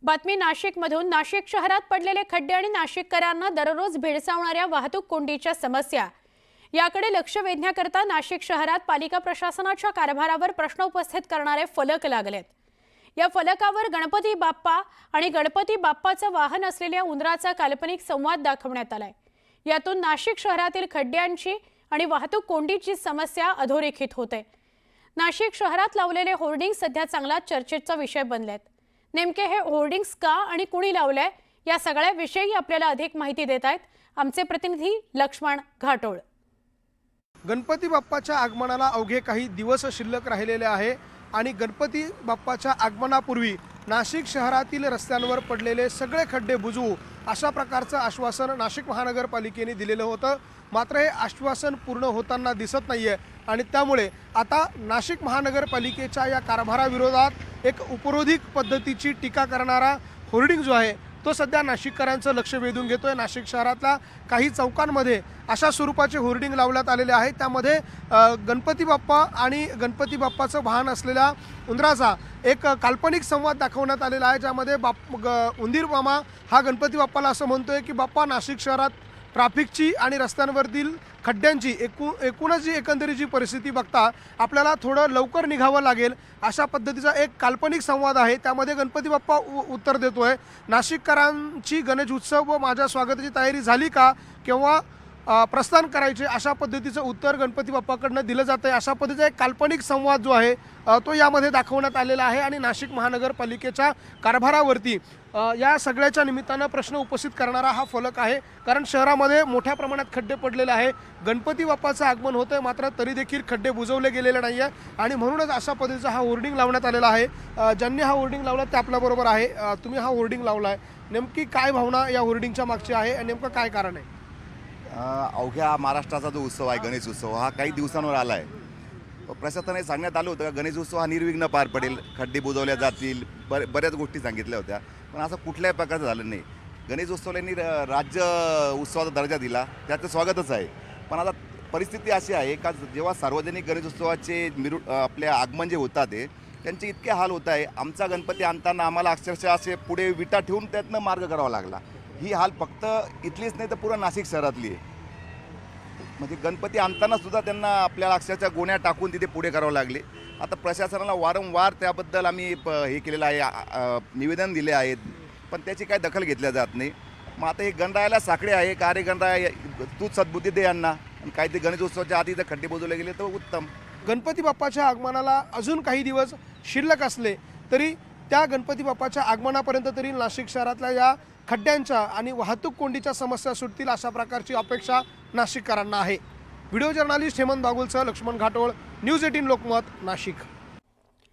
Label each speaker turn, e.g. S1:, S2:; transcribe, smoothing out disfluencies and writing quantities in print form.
S1: बातमी नाशिकमधून। नाशिक शहरात पडलेले खड्डे आणि नाशिककरांना दररोज भेडसावणाऱ्या वाहतूक कोंडीच्या समस्या याकडे लक्ष वेधण्याकरता नाशिक शहरात पालिका प्रशासनाच्या कारभारावर प्रश्न उपस्थित करणारे फलक लागलेत। या फलकावर गणपती बाप्पा आणि गणपती बाप्पाचं वाहन असलेल्या उंदराचा काल्पनिक संवाद दाखवण्यात आलाय। यातून नाशिक शहरातील खड्ड्यांची आणि वाहतूक कोंडीची समस्या अधोरेखित होते। नाशिक शहरात लावलेले होर्डिंग सध्या चांगला चर्चेचा विषय बनलेत। नेमके हे होर्डिंग्स का आणि कुणी लावले या सगळ्या विषयी आपल्याला अधिक माहिती देत आहेत आमचे प्रतिनिधी लक्ष्मण घाटोळ।
S2: गणपती बाप्पाच्या आगमनाला अवघे काही दिवस शिल्लक राहिलेले आहे आणि गणपती बाप्पाच्या आगमनापूर्वी नाशिक शहरातील रस्त्यांवर पडलेले सगळे खड्डे बुजवू अशा प्रकारचं आश्वासन नाशिक महानगरपालिकेने दिलेलं होतं। मात्र हे आश्वासन पूर्ण होताना दिसत नाहीये आणि त्यामुळे आता नाशिक महानगरपालिकेच्या या कारभाराविरोधात एक उपरोधिक पद्धतीची टीका करणारा होर्डिंग जो आहे तो सध्या नाशिककरांचं लक्ष वेधून घेतोय। नाशिक शहरातल्या काही चौकांमध्ये अशा स्वरूपाचे होर्डिंग लावण्यात आलेले आहेत। त्यामध्ये गणपती बाप्पा आणि गणपती बाप्पाचं वाहन असलेल्या उंदराचा एक काल्पनिक संवाद दाखवण्यात आलेला आहे, ज्यामध्ये उंदीर मामा हा गणपती बाप्पाला असं म्हणतोय की बाप्पा, नाशिक शहरात ट्रॅफिकची आणि रस्त्यांवरतील खड्ड्यांची एकूणच जी एकंदरीत जी परिस्थिती बघता आपल्याला थोडं लवकर निघावं लागेल अशा पद्धतीचा एक काल्पनिक संवाद आहे। त्यामध्ये गणपती बाप्पा उत्तर देतोय, नाशिककरांची गणेश उत्सव व माझ्या स्वागताची तयारी झाली का, केव्हा प्रस्थान करायचे अशा पद्धतीचं उत्तर गणपती बाप्पाकडनं दिलं जातं आहे। अशा पद्धतीचा एक काल्पनिक संवाद जो आहे तो यामध्ये दाखवण्यात आलेला आहे आणि नाशिक महानगरपालिकेच्या कारभारावरती या सगळ्याच्या निमित्तानं प्रश्न उपस्थित करणारा हा फलक आहे। कारण शहरामध्ये मोठ्या प्रमाणात खड्डे पडलेले आहे। गणपती बाप्पाचं आगमन होतंय मात्र तरी देखील खड्डे बुजवले गेलेले नाही आहे आणि म्हणूनच अशा पद्धतीचा हा होर्डिंग लावण्यात आलेला आहे। ज्यांनी हा होर्डिंग लावला ते आपल्याबरोबर आहे। तुम्ही हा होर्डिंग लावला आहे, नेमकी काय भावना या होर्डिंगच्या मागची आहे आणि नेमकं काय कारण आहे?
S3: अवघ्या महाराष्ट्राचा जो उत्सव आहे गणेश उत्सव हा काही दिवसांवर आला आहे। प्रशासनाने सांगण्यात आलं होतं का गणेश उत्सव हा निर्विघ्न पार पडेल, खड्डे बुजवल्या जातील, बऱ्याच गोष्टी सांगितल्या होत्या, पण असं कुठल्याही प्रकारचं झालं नाही। गणेश उत्सवाला राज्य उत्सवाचा दर्जा दिला, त्याचं स्वागतच आहे। पण आता परिस्थिती अशी आहे का जेव्हा सार्वजनिक गणेश उत्सवाचे आपले आगमन जे होतात ते त्यांचे इतके हाल होत आहे। आमचा गणपती आणताना आम्हाला अक्षरशः असे पुढे विटा ठेवून त्यातनं मार्ग करावा लागला। ही हाल फक्त इथलीच नाही तर पूर्ण नाशिक शहरातली आहे। म्हणजे गणपती आणताना सुद्धा त्यांना आपल्याला अक्षरशः गोण्या टाकून तिथे पुढे करावं लागले। आता प्रशासनाला वारंवार त्याबद्दल आम्ही हे केलेलं आहे, निवेदन दिले आहेत, पण त्याची काही दखल घेतल्या जात नाही। मग आता हे गणरायाला साकडे आहे का, रे गणराया तूच सद्बुद्धी दे यांना, काही ते गणेश उत्सवाच्या आधी जर खड्डे बुजवले गेले तर उत्तम।
S2: गणपती बाप्पाच्या आगमनाला अजून काही दिवस शिल्लक असले तरी त्या गणपती बाप्पाच्या आगमनापर्यंत तरी नाशिक शहरातल्या या खड्ड्यांच्या आणि वाहतूक कोंडीच्या समस्या सुटतील अशा प्रकारची अपेक्षा नाशिककरांना आहे। व्हिडिओ जर्नलिस्ट हेमंत बागुलसह लक्ष्मण घाटोळ, न्यूज 18 लोकमत, नाशिक।